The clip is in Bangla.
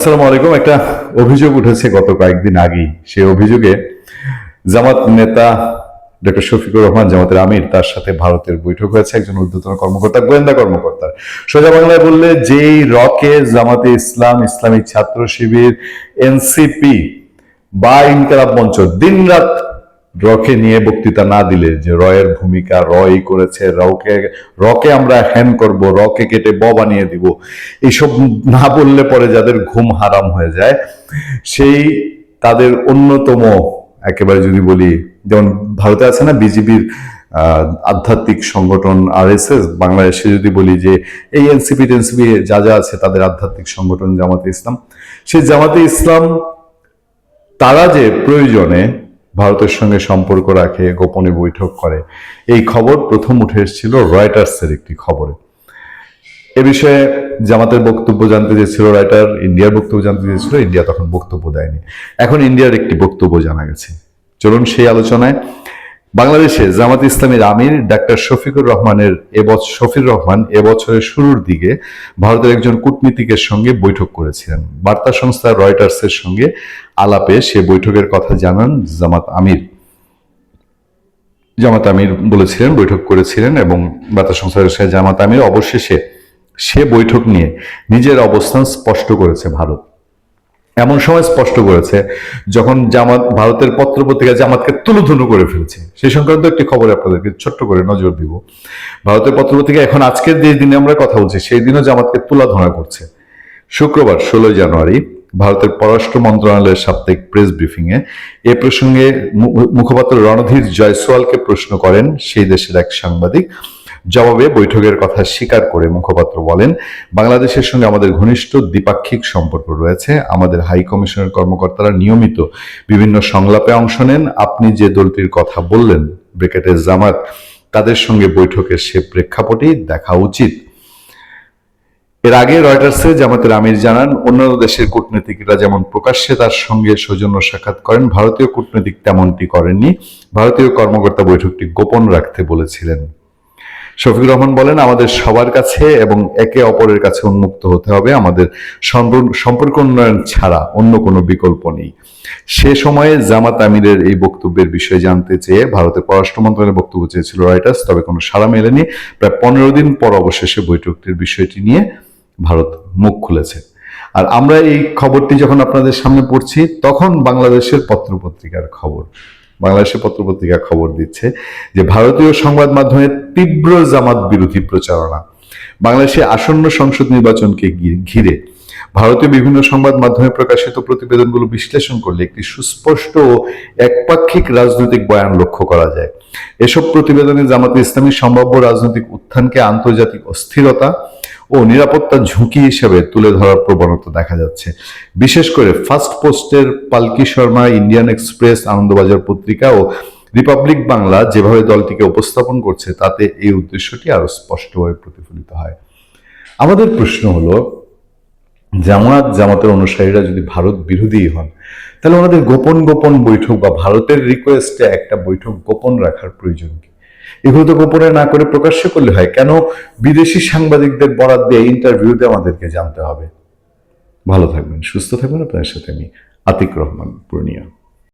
আসসালামু আলাইকুম। একটা অভিযোগ উঠেছে গত কয়েকদিন আগেই। সেই অভিযোগে জামাত নেতা ডক্টর শফিকুর রহমান, জামাতের আমির, তার সাথে ভারতের বৈঠক হয়েছে একজন ঊর্ধ্বতন কর্মকর্তা, গোয়েন্দা কর্মকর্তা। সোজা বাংলায় বললে, যেই রকে জামাতে ইসলাম, ইসলামী ছাত্র শিবির, এনসিপি বা ইনকিলাব মঞ্চ দিনরাত রকে নিয়ে বক্তৃতা না দিলে যে রয়ের ভূমিকা রই করেছে, রকে আমরা হ্যান করব, রকে কেটে ব বানিয়ে দিব, এইসব না বললে পরে যাদের ঘুম হারাম হয়ে যায়, সেই তাদের অন্যতম, একেবারে যদি বলি, যেমন ভারতে আছে না বিজেপির আধ্যাত্মিক সংগঠন আরএসএস, বাংলাদেশে যদি বলি যে এই এনসিপি টেনসিপি যা যা আছে তাদের আধ্যাত্মিক সংগঠন জামাতে ইসলাম, সেই জামাতে ইসলাম তারা যে প্রয়োজনে ভারতের সঙ্গে সম্পর্ক রাখে, গোপনে বৈঠক করে, এই খবর প্রথম উঠে এসেছিল রয়টার্সের একটি খবরে। এ বিষয়ে জামাতের বক্তব্য জানতে চেয়েছিল রয়টার, ইন্ডিয়ার বক্তব্য জানতে চেয়েছিল, ইন্ডিয়া তখন বক্তব্য দেয়নি। এখন ইন্ডিয়ার একটি বক্তব্য জানা গেছে, চলুন সেই আলোচনায়। বাংলাদেশে জামাত ইসলামীর আমির ডাক্তার শফিকুর রহমান এবছরের শুরুর দিকে ভারতের একজন কূটনীতিকের সঙ্গে বৈঠক করেছিলেন। বার্তা সংস্থা রয়টার্সের সঙ্গে আলাপে সে বৈঠকের কথা জানান জামাত আমির বলেছিলেন বৈঠক করেছিলেন, এবং বার্তা সংস্থার সাথে জামাত আমির অবশেষে সে বৈঠক নিয়ে নিজের অবস্থান স্পষ্ট করেছে ভারত। এমন সময় স্পষ্ট করেছে যখন ভারতের পত্রপত্রিকা জামাতকে তুলোধুনো করে ফেলছে। সেই সংক্রান্ত একটি খবরে আপনাদেরকে ছোট্ট করে নজর দিব। ভারতের পত্রপত্রিকা এখন আজকের যে দিনে আমরা কথা বলছি সেই দিনও জামাতকে তুলাধনা করছে। শুক্রবার 16 জানুয়ারি ভারতের পররাষ্ট্র মন্ত্রণালয়ের সাপ্তাহিক প্রেস ব্রিফিং এ প্রসঙ্গে মুখপাত্র রণধীর জয়সওয়ালকে প্রশ্ন করেন সেই দেশের এক সাংবাদিক। জবাবে বৈঠকের কথা স্বীকার করে মুখপাত্র বলেন, বাংলাদেশের সঙ্গে আমাদের ঘনিষ্ঠ দ্বিপাক্ষিক সম্পর্ক রয়েছে। আমাদের হাই কমিশনের কর্মকর্তারা নিয়মিত বিভিন্ন সংলাপে অংশ নেন। আপনি যে দলটির কথা বললেন, ব্র্যাকেটে জামাত, তাদের সঙ্গে বৈঠকের সে প্রেক্ষাপটেই দেখা উচিত। এর আগে রয়টার্সে জামাতের আমির জানান, অন্যান্য দেশের কূটনীতিকরা যেমন প্রকাশ্যে তার সঙ্গে সৌজন্য সাক্ষাৎ করেন, ভারতীয় কূটনীতিক তেমনটি করেননি। ভারতীয় কর্মকর্তা বৈঠকটি গোপন রাখতে বলেছিলেন। শফিকুর রহমান বলেন, আমাদের সবার কাছে এবং একে অপরের কাছে উন্মুক্ত হতে হবে। আমাদের সম্পর্ক উন্নয়ন ছাড়া অন্য কোনো বিকল্প নেই। সে সময়ে জামাত আমিরের এই বক্তব্যের বিষয়ে জানতে চেয়ে ভারতের পররাষ্ট্র মন্ত্রণালয়ের বক্তব্য চেয়েছিল রয়টার্স, তবে কোনো সাড়া মেলেনি। প্রায় 15 দিন পর অবশেষে বৈঠকটির বিষয়টি নিয়ে ভারত মুখ খুলেছে। আর আমরা এই খবরটি যখন আপনাদের সামনে পড়ছি, তখন বাংলাদেশের পত্রপত্রিকা খবর দিচ্ছে যে ভারতীয় সংবাদ মাধ্যমে তীব্র জামাত বিরোধী প্রচারণা। বাংলাদেশে আসন্ন সংসদ নির্বাচনকে ঘিরে ভারতীয় বিভিন্ন সংবাদ মাধ্যমে প্রকাশিত প্রতিবেদনগুলো বিশ্লেষণ করলে একটি সুস্পষ্ট ও একপাক্ষিক রাজনৈতিক বয়ান লক্ষ্য করা যায়। এসব প্রতিবেদনে জামাতে ইসলামী সম্ভাব্য রাজনৈতিক উত্থানকে আন্তর্জাতিক অস্থিরতা ও নিরাপত্তা ঝুঁকি হিসেবে তুলে ধরার প্রবণতা দেখা যাচ্ছে। বিশেষ করে ফার্স্ট পোস্টের পালকি শর্মা, ইন্ডিয়ান এক্সপ্রেস, আনন্দবাজার পত্রিকা ও রিপাবলিক বাংলা যেভাবে দলটিকে উপস্থাপন করছে, তাতে এই উদ্দেশ্যটি আরো স্পষ্টভাবে প্রতিফলিত হয়। আমাদের প্রশ্ন হলো, জামাতের অনুসারীরা যদি ভারত বিরোধী হন, তাহলে ওনাদের গোপন গোপন বৈঠক বা ভারতের রিকোয়েস্টে একটা বৈঠক গোপন রাখার প্রয়োজন কি? এগুলো তো গোপনে না করে প্রকাশ্য করলে হয়, কেন বিদেশি সাংবাদিকদের বরাদ দিয়ে ইন্টারভিউতে আমাদেরকে জানতে হবে? ভালো থাকবেন, সুস্থ থাকবেন। আপনার সাথে আমি আতিক রহমান, পূর্ণিয়া।